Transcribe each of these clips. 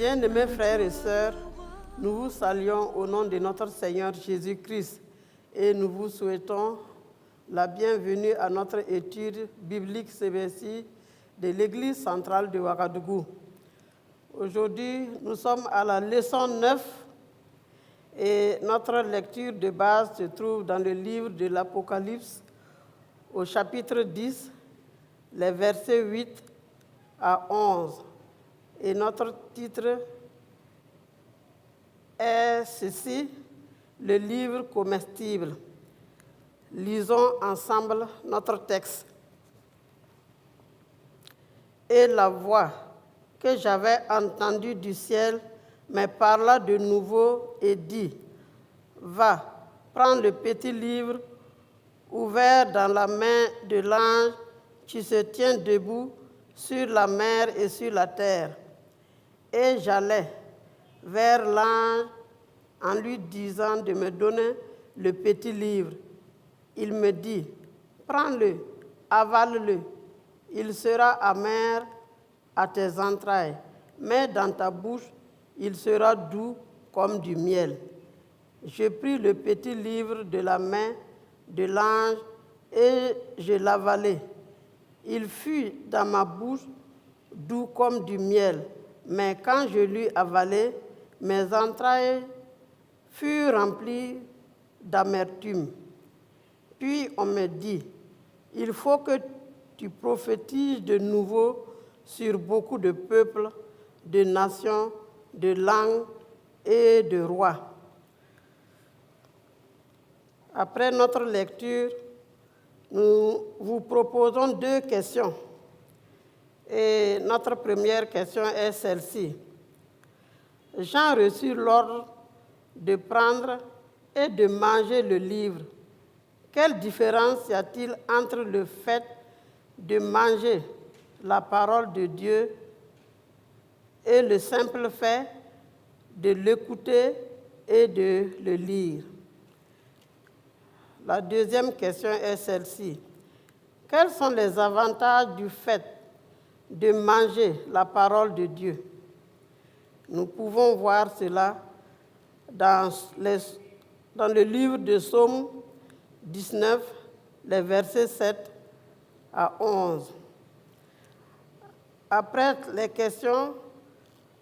Bien-aimés frères et sœurs, nous vous saluons au nom de notre Seigneur Jésus-Christ et nous vous souhaitons la bienvenue à notre étude biblique CBC de l'Église centrale de Ouagadougou. Aujourd'hui, nous sommes à la leçon 9 et notre lecture de base se trouve dans le livre de l'Apocalypse au chapitre 10, les versets 8 à 11. Et notre titre est ceci, le livre comestible. Lisons ensemble notre texte. Et la voix que j'avais entendue du ciel me parla de nouveau et dit, « Va, prends le petit livre ouvert dans la main de l'ange qui se tient debout sur la mer et sur la terre. » Et j'allai vers l'ange en lui disant de me donner le petit livre. Il me dit, « Prends-le, avale-le, il sera amer à tes entrailles, mais dans ta bouche, il sera doux comme du miel. » Je pris le petit livre de la main de l'ange et je l'avalai. Il fut dans ma bouche doux comme du miel, mais quand je l'eus avalé, mes entrailles furent remplies d'amertume. Puis on me dit, il faut que tu prophétises de nouveau sur beaucoup de peuples, de nations, de langues et de rois. Après notre lecture, nous vous proposons 2 questions. Et notre première question est celle-ci. Jean reçut l'ordre de prendre et de manger le livre. Quelle différence y a-t-il entre le fait de manger la parole de Dieu et le simple fait de l'écouter et de le lire? La deuxième question est celle-ci. Quels sont les avantages du fait de manger la parole de Dieu? Nous pouvons voir cela dans le livre de Psaume 19, les versets 7 à 11. Après les questions,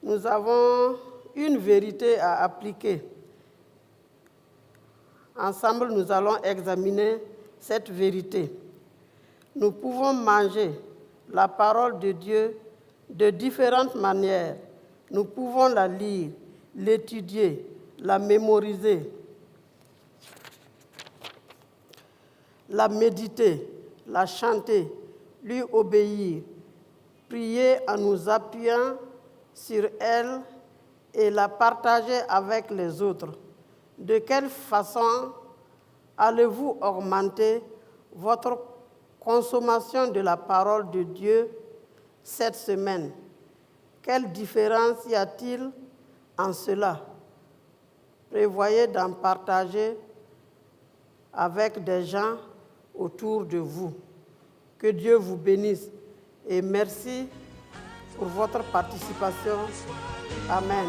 nous avons une vérité à appliquer. Ensemble, nous allons examiner cette vérité. Nous pouvons manger la parole de Dieu de différentes manières. Nous pouvons la lire, l'étudier, la mémoriser, la méditer, la chanter, lui obéir, prier en nous appuyant sur elle et la partager avec les autres. De quelle façon allez-vous augmenter votre consommation de la parole de Dieu cette semaine? Quelle différence y a-t-il en cela? Prévoyez d'en partager avec des gens autour de vous. Que Dieu vous bénisse et merci pour votre participation. Amen.